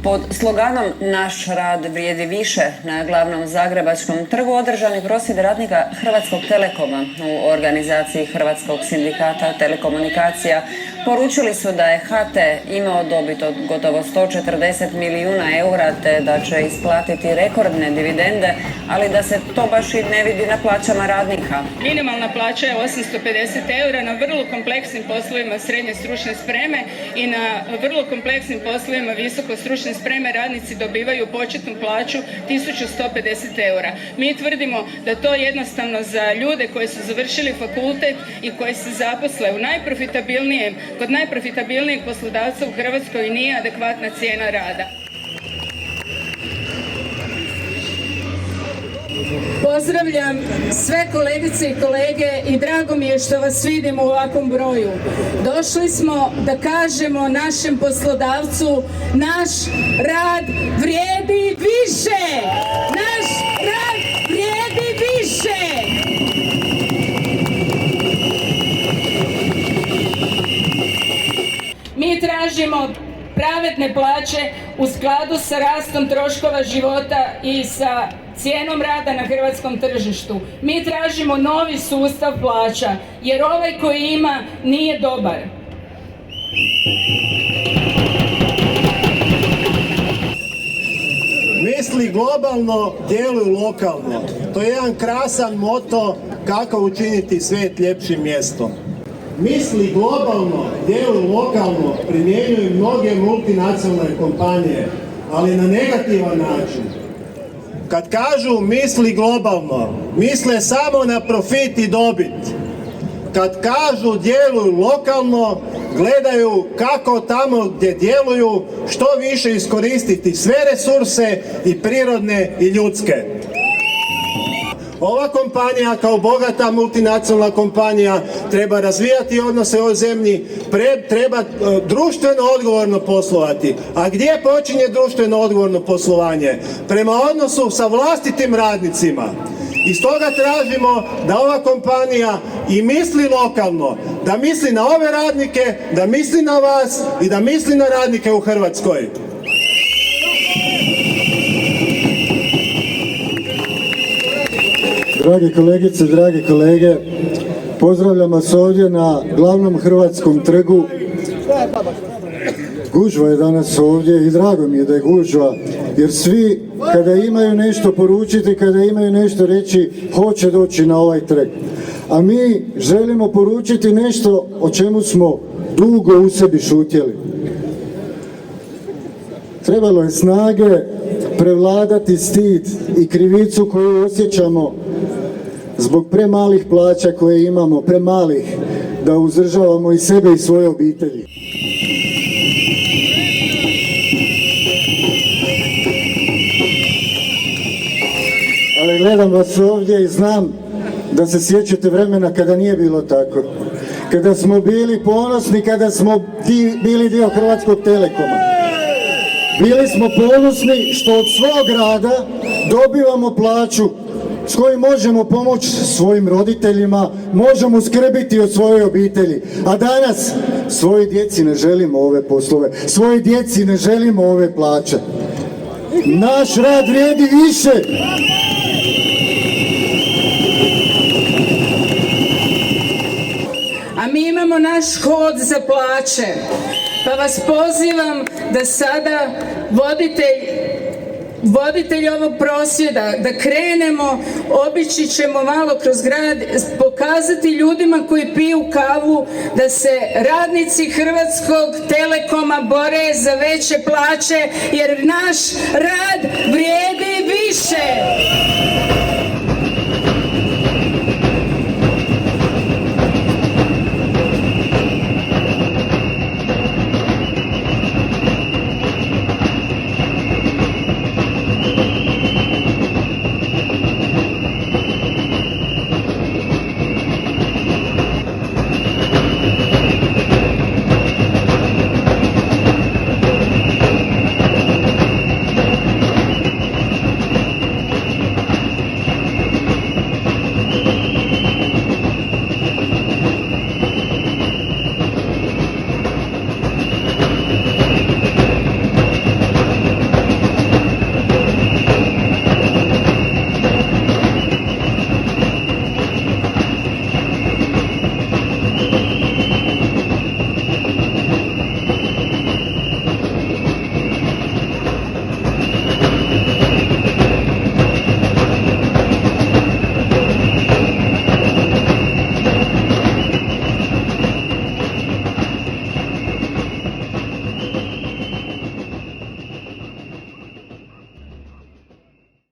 Pod sloganom Naš rad vrijedi više na glavnom zagrebačkom trgu održan je prosvjed radnika Hrvatskog Telekoma. U organizaciji Hrvatskog sindikata telekomunikacija poručili su da je HT imao dobit od gotovo 140 milijuna eura te da će isplatiti rekordne dividende, ali da se to baš i ne vidi na plaćama radnika. Minimalna plaća je 850 eura na vrlo kompleksnim poslovima srednje stručne spreme i na vrlo kompleksnim poslovima visoko stručne spreme radnici dobivaju početnu plaću 1150 eura. Mi tvrdimo da to jednostavno za ljude koji su završili fakultet i koji se zaposle kod najprofitabilnijeg poslodavca u Hrvatskoj nije adekvatna cijena rada. Pozdravljam sve kolegice i kolege i drago mi je što vas vidim u ovakvom broju. Došli smo da kažemo našem poslodavcu: naš rad vrijedi više! Naš rad vrijedi više! Mi tražimo pravedne plaće u skladu sa rastom troškova života i sa cijenom rada na hrvatskom tržištu. Mi tražimo novi sustav plaća, jer ovaj koji ima nije dobar. Misli globalno, djeluj lokalno. To je jedan krasan moto kako učiniti svijet ljepšim mjestom. Misli globalno, djeluj lokalno primjenjuju mnoge multinacionalne kompanije, ali na negativan način. Kad kažu misli globalno, misle samo na profit i dobit. Kad kažu djeluju lokalno, gledaju kako tamo gdje djeluju što više iskoristiti sve resurse i prirodne i ljudske. Ova kompanija kao bogata multinacionalna kompanija treba razvijati odnose u zemlji, treba društveno odgovorno poslovati. A gdje počinje društveno odgovorno poslovanje? Prema odnosu sa vlastitim radnicima. I stoga tražimo da ova kompanija i misli lokalno, da misli na ove radnike, da misli na vas i da misli na radnike u Hrvatskoj. Drage kolegice, dragi kolege, pozdravljam vas ovdje na glavnom hrvatskom trgu. Gužva je danas ovdje i drago mi je da je gužva, jer svi kada imaju nešto poručiti, kada imaju nešto reći, hoće doći na ovaj trg. A mi želimo poručiti nešto o čemu smo dugo u sebi šutjeli. Trebalo je snage prevladati stid i krivicu koju osjećamo zbog premalih plaća koje imamo, premalih da uzdržavamo i sebe i svoje obitelji. Ali gledam vas ovdje i znam da se sjećate vremena kada nije bilo tako. Kada smo bili ponosni, kada smo bili dio Hrvatskog Telekoma. Bili smo ponosni što od svog rada dobivamo plaću s kojim možemo pomoći svojim roditeljima, možemo skrbiti o svojoj obitelji. A danas svojoj djeci ne želimo ove poslove, svojoj djeci ne želimo ove plaće. Naš rad vrijedi više. A mi imamo naš hod za plaće. Pa vas pozivam da sada voditelj ovog prosvjeda, da krenemo, obići ćemo malo kroz grad, pokazati ljudima koji piju kavu da se radnici Hrvatskog Telekoma bore za veće plaće, jer naš rad vrijedi više.